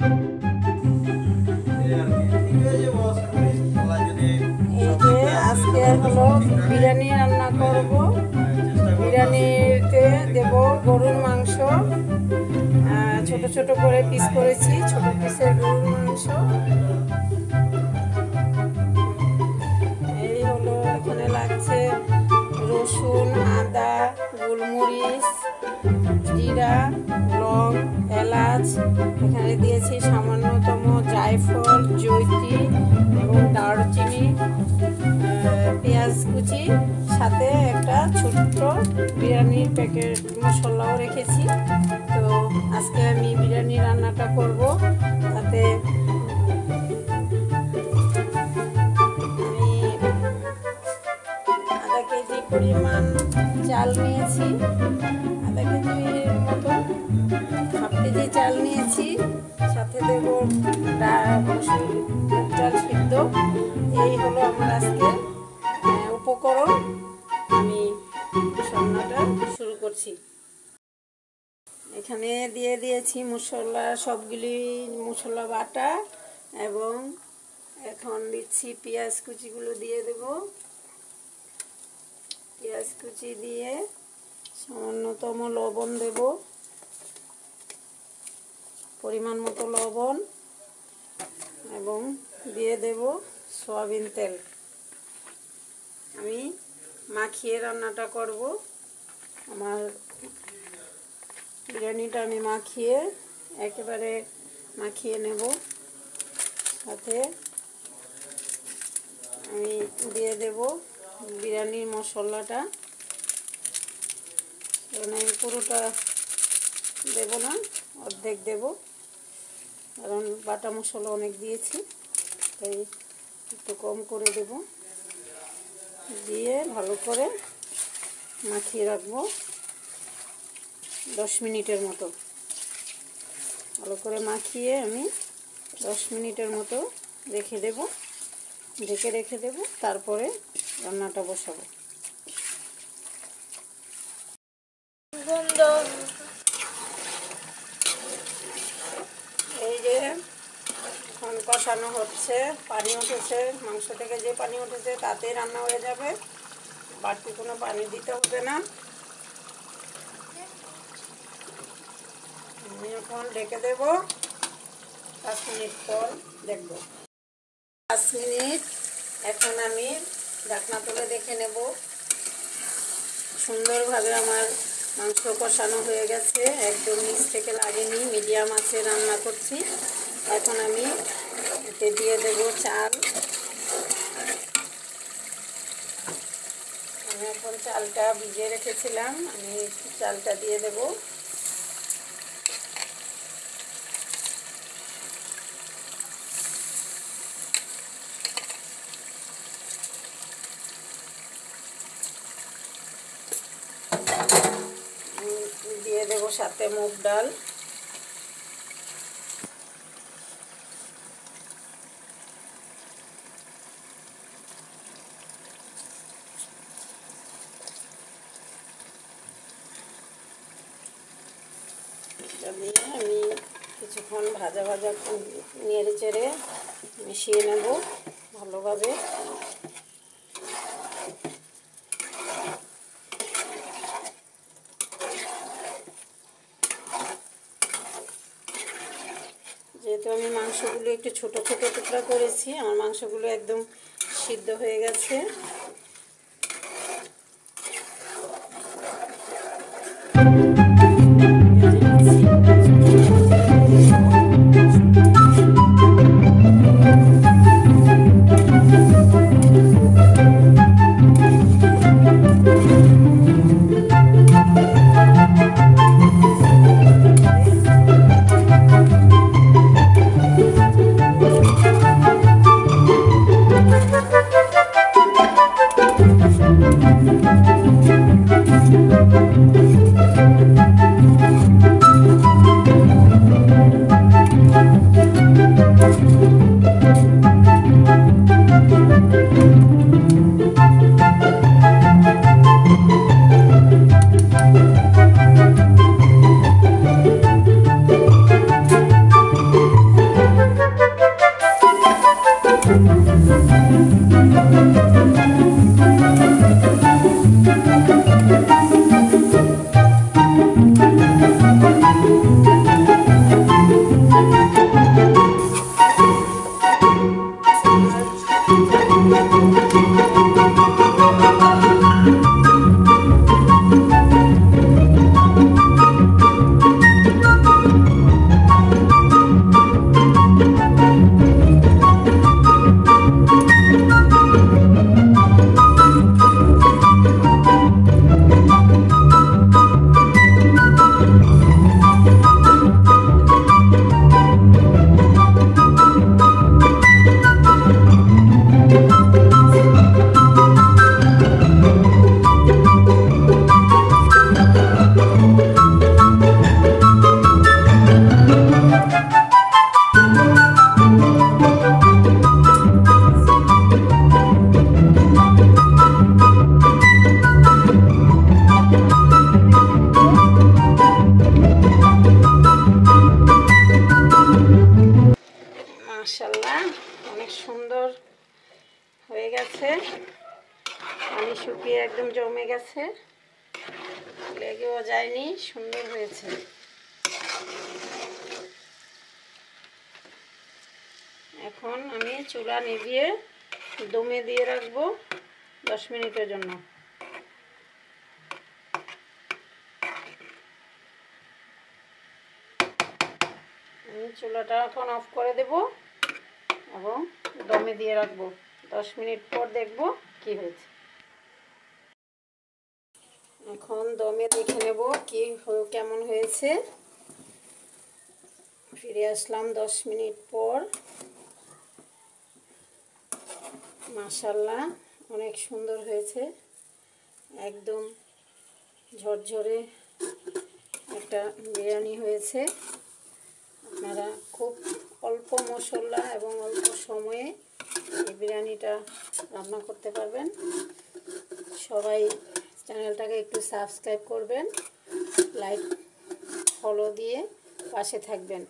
এই যে আজকে হলো বিরিয়ানি রান্না করব। বিরিয়ানিতে দেব গরুর মাংস, ছোট ছোট করে পিস করেছি, ছোট পিসের গরুর মাংস। এই হলো এখানে লাগছে রসুন, আদা, গোলমরিচ, জিরা, লং, এলাচ। এখানে দিয়েছি সামান্যতম জায়ফল, জয়িত্রী এবং দারচিনি, পেঁয়াজ কুচি, সাথে একটা ছোট্ট বিরিয়ানির প্যাকেট মশলাও রেখেছি। তো আজকে আমি বিরিয়ানি রান্নাটা করব। তাতে আমি আধা কেজি পরিমাণ চাল নিয়েছি, আধা কেজির মতো, হাফ কেজি চাল নিয়েছি, সাথে দেব ডাল সিদ্ধ। এই হলো আমার আজকে উপকরণ। আমি রান্নাটা শুরু করছি। এখানে দিয়ে দিয়েছি মশলা, সবগুলি মশলা বাটা, এবং এখন দিচ্ছি পেঁয়াজ কুচিগুলো দিয়ে দেব। পেঁয়াজ কুচি দিয়ে সামান্যতম লবণ দেব, পরিমাণ মতো লবণ, এবং দিয়ে দেব সয়াবিন তেল। আমি মাখিয়ে রান্নাটা করব। আমার বিরিয়ানিটা আমি একেবারে মাখিয়ে নেব। সাথে আমি দিয়ে দেব বিরিয়ানির মশলাটা। আমি পুরোটা দেব না, অর্ধেক দেব, কারণ বাটা মশলা অনেক দিয়েছি, তাই একটু কম করে দেব। দিয়ে ভালো করে মাখিয়ে রাখবো 10 মিনিটের মতো। ভালো করে মাখিয়ে আমি 10 মিনিটের মতো রেখে দেব, ঢেকে রেখে দেব। তারপরে রান্নাটা বসাবো। এই যে এখন কষানো হচ্ছে, পানি উঠেছে, মাংস থেকে যে পানি উঠেছে তাতে রান্না হয়ে যাবে, বাড়তি কোনো পানি দিতে হবে না। আমি এখন ঢেকে দেব, 5 মিনিট পর দেখব। 5 মিনিট এখন আমি ঢাকনা তুলে দেখে নেব। সুন্দরভাবে আমার মাংস কষানো হয়ে গেছে, একদম নিচ থেকে লাগেনি, মিডিয়াম আঁচে রান্না করছি। এখন আমি এতে দিয়ে দেব চাল। আমি এখন চালটা ভিজিয়ে রেখেছিলাম, আমি চালটা দিয়ে দেব। দিয়ে দেব সাথে মুগ ডাল। দিয়ে আমি কিছুক্ষণ ভাজা নেড়ে চেড়ে মিশিয়ে নেব ভালোভাবে। যেহেতু আমি মাংসগুলো একটু ছোট ছোট টুকরা করেছি, আমার মাংসগুলো একদম সিদ্ধ হয়ে গেছে। অনেক সুন্দর হয়ে গেছে, পানি শুকিয়ে একদম জমে গেছে, লেগেও যায়নি, সুন্দর হয়েছে। এখন আমি চুলা নিভিয়ে দমে দিয়ে রাখবো 10 মিনিটের জন্য। আমি চুলাটা এখন অফ করে দেব এবং দমে দিয়ে রাখবো। 10 মিনিট পর দেখব কি হয়েছে। এখন দমে দেখে নেব কি কেমন হয়েছে। ফিরে আসলাম 10 মিনিট পর। মাশাআল্লাহ অনেক সুন্দর হয়েছে, একদম ঝরঝরে একটা বিরিয়ানি হয়েছে। আপনারা খুব অল্প মশলা এবং অল্প সময়ে এই বিরিয়ানিটা রান্না করতে পারবেন। সবাই চ্যানেলটাকে একটু সাবস্ক্রাইব করবেন, লাইক ফলো দিয়ে পাশে থাকবেন।